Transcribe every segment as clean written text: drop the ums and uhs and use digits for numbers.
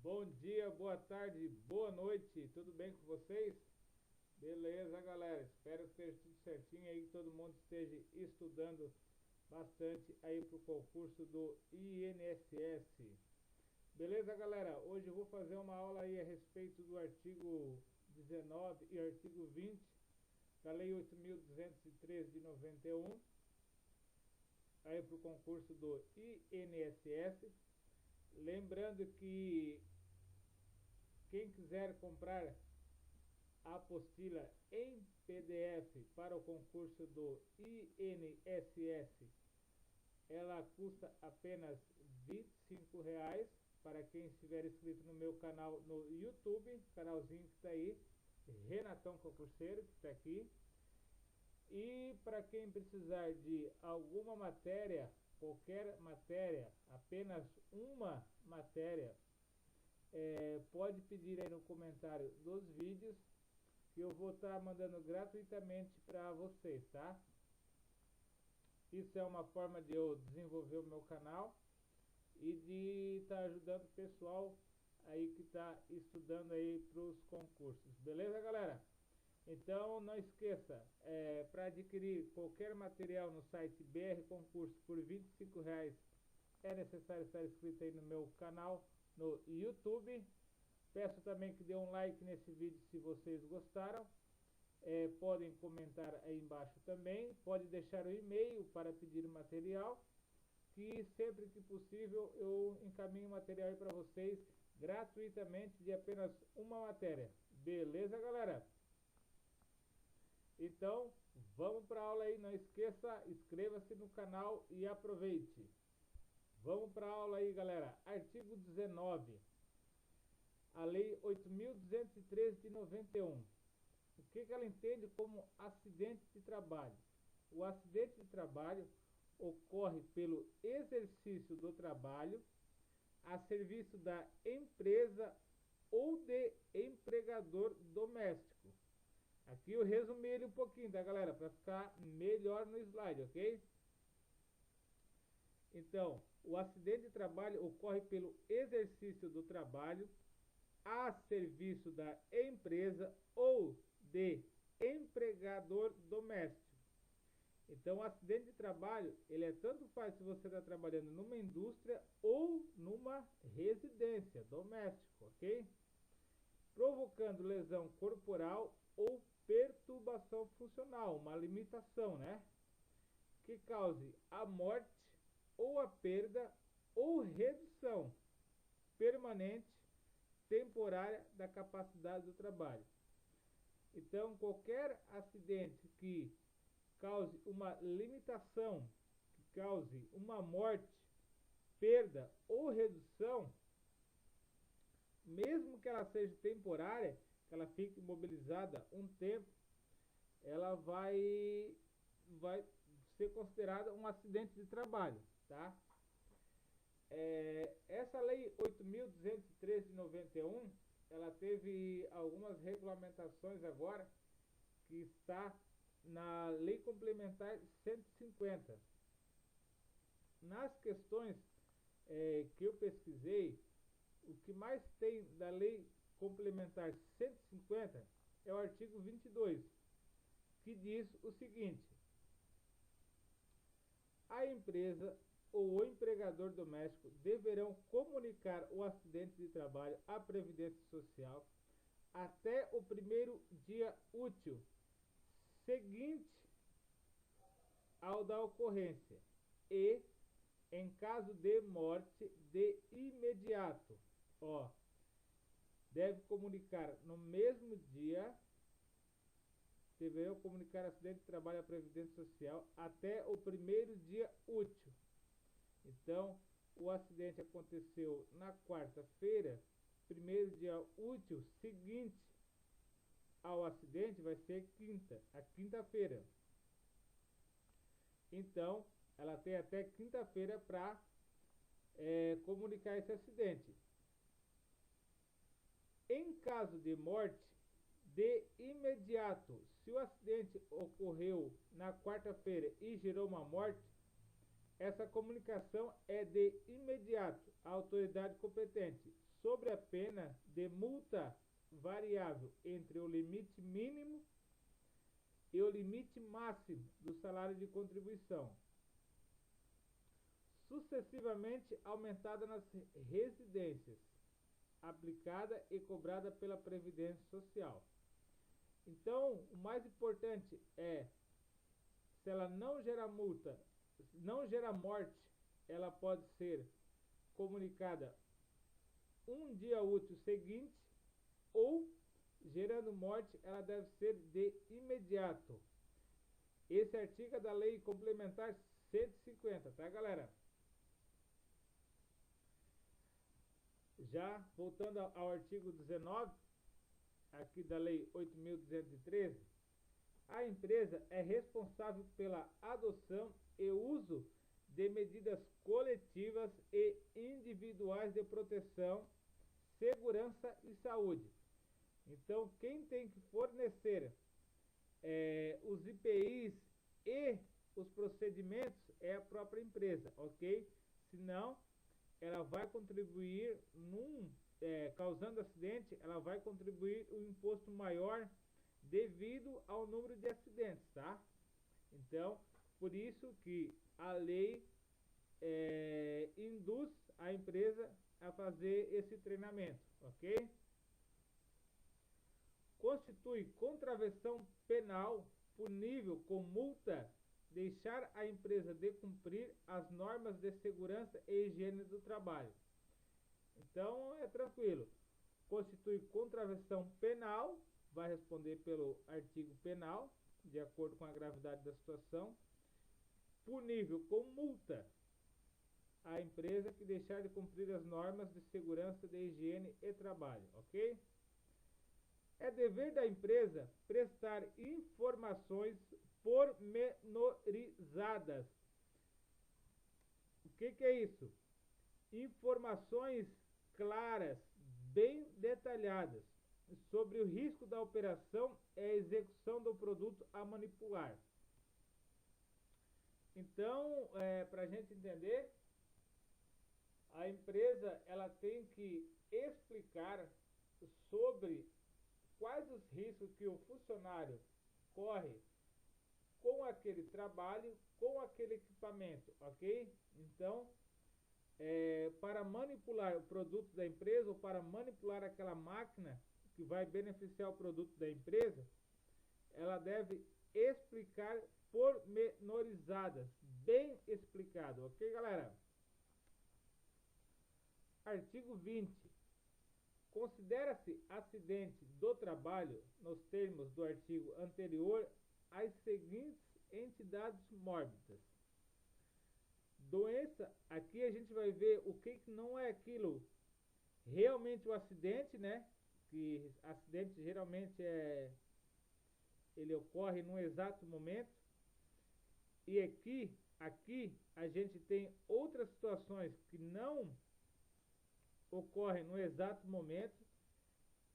Bom dia, boa tarde, boa noite, tudo bem com vocês? Beleza, galera, espero que esteja tudo certinho aí, que todo mundo esteja estudando bastante aí para o concurso do INSS. Beleza, galera? Hoje eu vou fazer uma aula aí a respeito do artigo 19 e artigo 20 da Lei 8.213 de 91, aí para o concurso do INSS. Lembrando que quem quiser comprar a apostila em PDF para o concurso do INSS, ela custa apenas R$ 25 para quem estiver inscrito no meu canal no YouTube, canalzinho que está aí, Renatão Concurseiro, que está aqui. E para quem precisar de alguma matéria, qualquer matéria, apenas uma matéria, pode pedir aí no comentário dos vídeos que eu vou estar mandando gratuitamente para vocês, tá? Isso é uma forma de eu desenvolver o meu canal e de estar ajudando o pessoal aí que está estudando aí para os concursos, beleza, galera? Então não esqueça, para adquirir qualquer material no site BR Concurso por R$ 25, é necessário estar inscrito aí no meu canal no YouTube. Peço também que dê um like nesse vídeo se vocês gostaram. Podem comentar aí embaixo também. Pode deixar o e-mail para pedir o material, que sempre que possível eu encaminho material para vocês gratuitamente de apenas uma matéria. Beleza, galera? Então, vamos para a aula aí. Não esqueça, inscreva-se no canal e aproveite. Vamos para a aula aí, galera. Artigo 19. A Lei 8.213 de 91. O que ela entende como acidente de trabalho? O acidente de trabalho ocorre pelo exercício do trabalho a serviço da empresa ou de empregador doméstico. Aqui eu resumi ele um pouquinho, tá, galera? Para ficar melhor no slide, ok? Então, o acidente de trabalho ocorre pelo exercício do trabalho a serviço da empresa ou de empregador doméstico. Então, o acidente de trabalho, ele tanto faz se você está trabalhando numa indústria ou numa residência doméstica, ok? Provocando lesão corporal ou perturbação funcional, uma limitação, né? Que cause a morte ou a perda ou redução permanente, temporária da capacidade do trabalho. Então, qualquer acidente que cause uma limitação, que cause uma morte, perda ou redução, mesmo que ela seja temporária, que ela fique imobilizada um tempo, ela vai ser considerada um acidente de trabalho, tá? Essa lei 8.213 de 91, ela teve algumas regulamentações agora, que está na Lei Complementar 150. Nas questões que eu pesquisei, o que mais tem da Lei Complementar 150 é o artigo 22, que diz o seguinte: a empresa ou o empregador doméstico deverão comunicar o acidente de trabalho à Previdência Social até o primeiro dia útil seguinte ao da ocorrência e, em caso de morte, de imediato. Deve comunicar no mesmo dia, deverão comunicar acidente de trabalho à Previdência Social até o primeiro dia útil. Então, o acidente aconteceu na quarta-feira, primeiro dia útil seguinte ao acidente vai ser a quinta-feira. Então, ela tem até quinta-feira para comunicar esse acidente. Em caso de morte, de imediato, se o acidente ocorreu na quarta-feira e gerou uma morte, essa comunicação é de imediato à autoridade competente, sobre a pena de multa variável entre o limite mínimo e o limite máximo do salário de contribuição, sucessivamente aumentada nas residências, aplicada e cobrada pela Previdência Social. Então, o mais importante é, se ela não gera multa, não gera morte, ela pode ser comunicada um dia útil seguinte, ou, gerando morte, ela deve ser de imediato. Esse artigo é da Lei Complementar 150, tá, galera? Já voltando ao artigo 19, aqui da Lei 8.213, a empresa é responsável pela adoção e uso de medidas coletivas e individuais de proteção, segurança e saúde. Então, quem tem que fornecer os IPIs e os procedimentos é a própria empresa, ok? Senão, ela vai contribuir causando acidente, ela vai contribuir um imposto maior devido ao número de acidentes, tá? Então, por isso que a lei induz a empresa a fazer esse treinamento, ok? Constitui contravenção penal punível com multa deixar a empresa de cumprir as normas de segurança e higiene do trabalho. Então, é tranquilo. Constitui contravenção penal, vai responder pelo artigo penal, de acordo com a gravidade da situação, punível com multa a empresa que deixar de cumprir as normas de segurança, de higiene e trabalho, ok? É dever da empresa prestar informações pormenorizadas. O que é isso? Informações claras, bem detalhadas, sobre o risco da operação e a execução do produto a manipular. Então, para a gente entender, a empresa ela tem que explicar sobre quais os riscos que o funcionário corre com aquele trabalho, com aquele equipamento, ok? Então, para manipular o produto da empresa ou para manipular aquela máquina que vai beneficiar o produto da empresa, ela deve explicar pormenorizadas, bem explicado, ok, galera? Artigo 20. Considera-se acidente do trabalho, nos termos do artigo anterior, as seguintes entidades mórbidas. Doença, aqui a gente vai ver o que não é aquilo realmente o acidente, né? Que acidente geralmente ele ocorre num exato momento. E aqui a gente tem outras situações que não ocorrem no exato momento,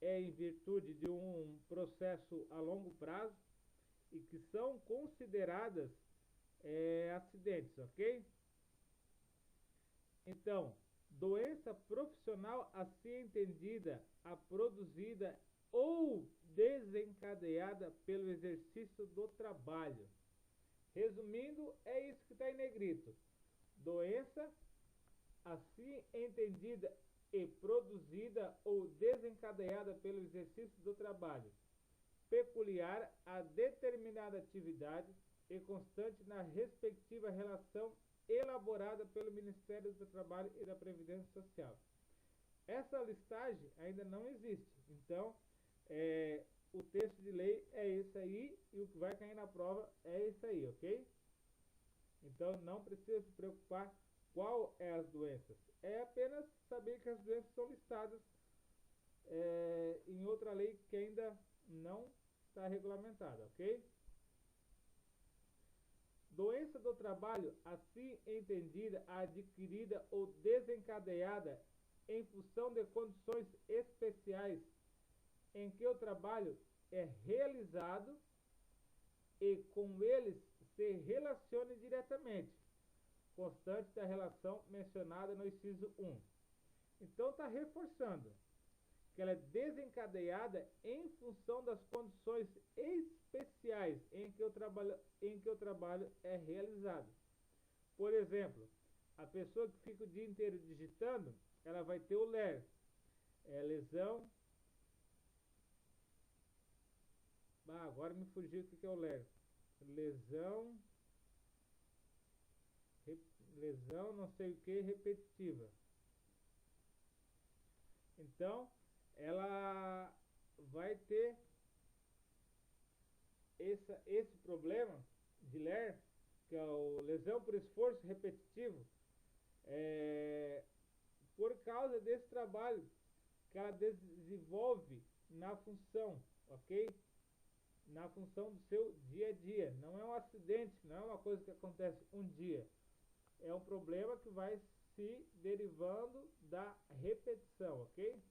em virtude de um processo a longo prazo e que são consideradas acidentes, ok? Então, doença profissional assim entendida, a produzida ou desencadeada pelo exercício do trabalho. Resumindo, é isso que está em negrito. Doença assim entendida e produzida ou desencadeada pelo exercício do trabalho, peculiar a determinada atividade e constante na respectiva relação elaborada pelo Ministério do Trabalho e da Previdência Social. Essa listagem ainda não existe, então o texto de lei é esse aí e o que vai cair na prova é esse aí, ok? Então não precisa se preocupar qual é as doenças, é apenas saber que as doenças são listadas em outra lei que ainda não está regulamentada, ok? Doença do trabalho, assim entendida, adquirida ou desencadeada em função de condições especiais em que o trabalho é realizado e com eles se relacione diretamente, constante da relação mencionada no inciso 1. Então está reforçando que ela é desencadeada em função das condições especiais em que o trabalho é realizado. Por exemplo, a pessoa que fica o dia inteiro digitando, ela vai ter o LER, lesão. Agora me fugiu o que é o LER. Lesão não sei o que repetitiva. Então, ela vai ter esse problema de LER, que é o lesão por esforço repetitivo, por causa desse trabalho que ela desenvolve na função, ok? Na função do seu dia a dia. Não é um acidente, não é uma coisa que acontece um dia. É um problema que vai se derivando da repetição, ok?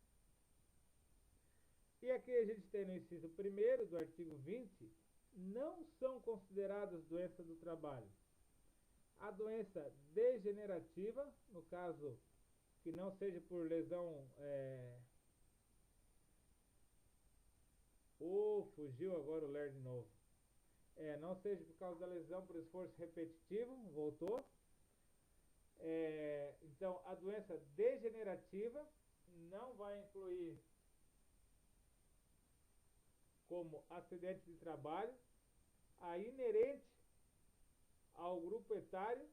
E aqui a gente tem no inciso 1º do artigo 20, não são consideradas doenças do trabalho a doença degenerativa, no caso que não seja por lesão, fugiu agora o LER de novo, não seja por causa da lesão por esforço repetitivo, voltou. Então a doença degenerativa não vai incluir como acidente de trabalho. A inerente ao grupo etário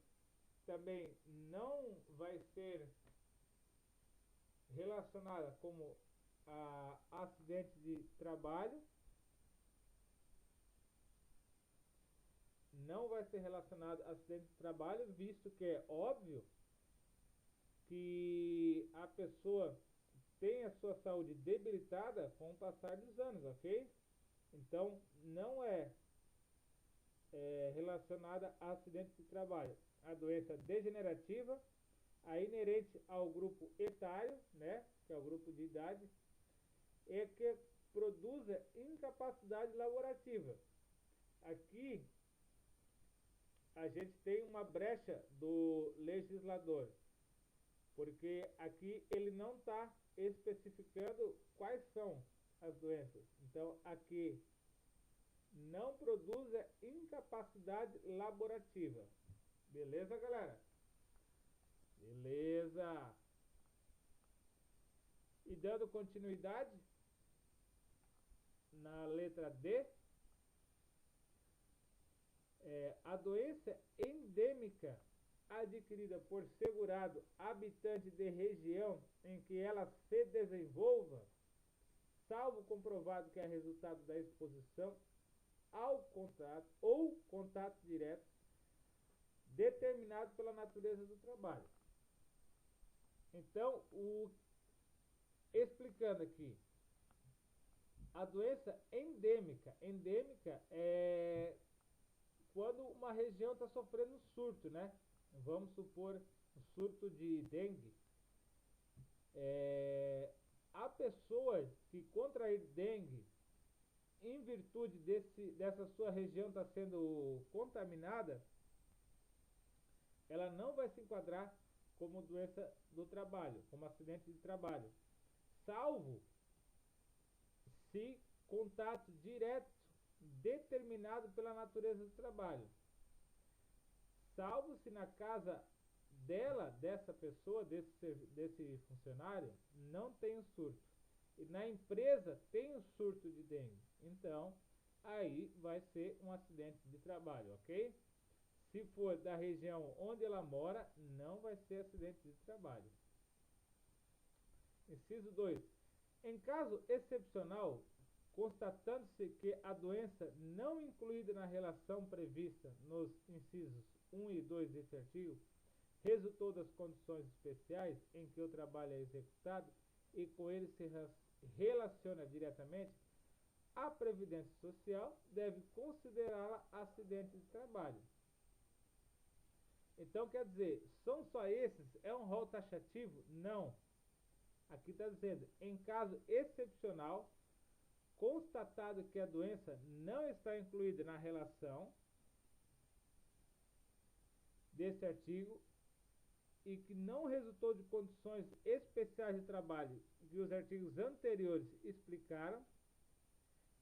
também não vai ser relacionada como a acidente de trabalho. Não vai ser relacionado a acidente de trabalho, visto que é óbvio que a pessoa tem a sua saúde debilitada com o passar dos anos, ok? Então, não é relacionada a acidente de trabalho. A doença degenerativa, a inerente ao grupo etário, né, que é o grupo de idade, é que produz incapacidade laborativa. Aqui a gente tem uma brecha do legislador, porque aqui ele não está especificando quais são as doenças. Então aqui não produz incapacidade laborativa. Beleza, galera? Beleza. E dando continuidade na letra D, a doença endêmica adquirida por segurado habitante de região em que ela se desenvolva, salvo comprovado que é resultado da exposição ao contato ou contato direto determinado pela natureza do trabalho. Então, explicando aqui, a doença endêmica é quando uma região está sofrendo surto, né? Vamos supor um surto de dengue. A pessoa que contrair dengue em virtude dessa sua região estar sendo contaminada, ela não vai se enquadrar como doença do trabalho, como acidente de trabalho, salvo se contato direto determinado pela natureza do trabalho, salvo se na casa dela, dessa pessoa, desse funcionário, não tem o surto, e na empresa tem o surto de dengue, então aí vai ser um acidente de trabalho, ok? Se for da região onde ela mora, não vai ser acidente de trabalho. Inciso 2. Em caso excepcional, constatando-se que a doença não incluída na relação prevista nos incisos 1 e 2 deste artigo resultou das condições especiais em que o trabalho é executado e com ele se relaciona diretamente, a Previdência Social deve considerá-la acidente de trabalho. Então, quer dizer, são só esses? É um rol taxativo? Não. Aqui está dizendo, em caso excepcional, constatado que a doença não está incluída na relação desse artigo e que não resultou de condições especiais de trabalho que os artigos anteriores explicaram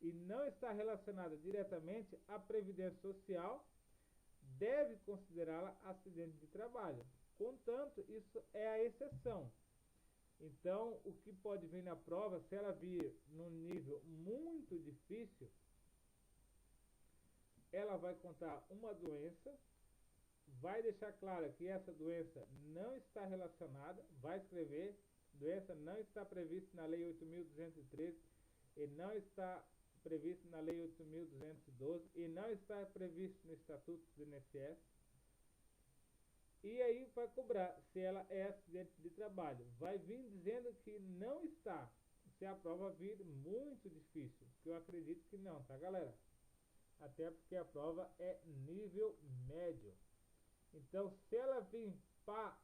e não está relacionada diretamente à Previdência Social, deve considerá-la acidente de trabalho. Contanto, isso é a exceção. Então, o que pode vir na prova, se ela vir num nível muito difícil, ela vai contar uma doença, vai deixar claro que essa doença não está relacionada, vai escrever, doença não está prevista na Lei 8.213 e não está previsto na Lei 8.212 e não está previsto no Estatuto do INSS. E aí vai cobrar se ela é acidente de trabalho. Vai vir dizendo que não está, se a prova vir muito difícil, que eu acredito que não, tá, galera? Até porque a prova é nível médio. Então, se ela vir para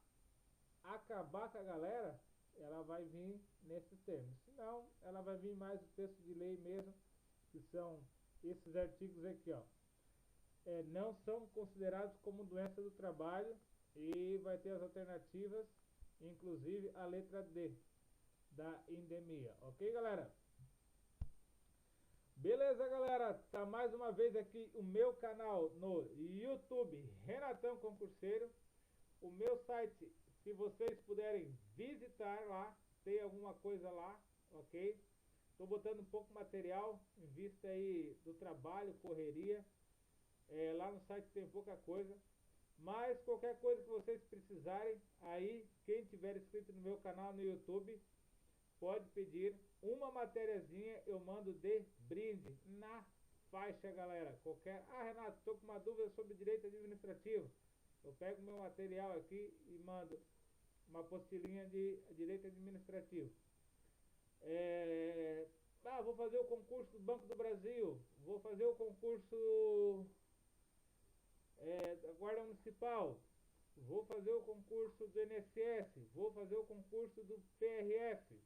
acabar com a galera, ela vai vir nesses termos. Se não, ela vai vir mais o texto de lei mesmo, que são esses artigos aqui, ó. Não são considerados como doença do trabalho e vai ter as alternativas, inclusive a letra D da endemia, ok, galera? Beleza, galera? Tá mais uma vez aqui o meu canal no YouTube, Renatão Concurseiro. O meu site, se vocês puderem visitar lá, tem alguma coisa lá, ok? Tô botando um pouco de material em vista aí do trabalho, correria. Lá no site tem pouca coisa. Mas qualquer coisa que vocês precisarem, aí quem tiver inscrito no meu canal no YouTube, pode pedir uma matériazinha, eu mando de brinde na faixa, galera. Renato, estou com uma dúvida sobre direito administrativo. Eu pego meu material aqui e mando uma apostilinha de direito administrativo. Vou fazer o concurso do Banco do Brasil, vou fazer o concurso da Guarda Municipal, vou fazer o concurso do INSS, vou fazer o concurso do PRF.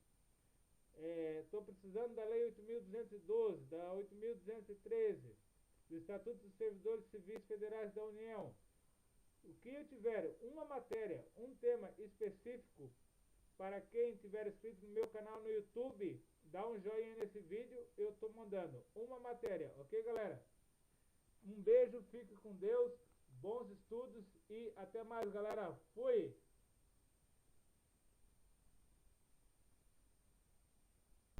Estou precisando da Lei 8.212, da 8.213, do Estatuto dos Servidores Civis Federais da União. O que eu tiver, uma matéria, um tema específico, para quem tiver inscrito no meu canal no YouTube, dá um joinha nesse vídeo, eu estou mandando uma matéria, ok, galera? Um beijo, fique com Deus, bons estudos e até mais, galera. Fui!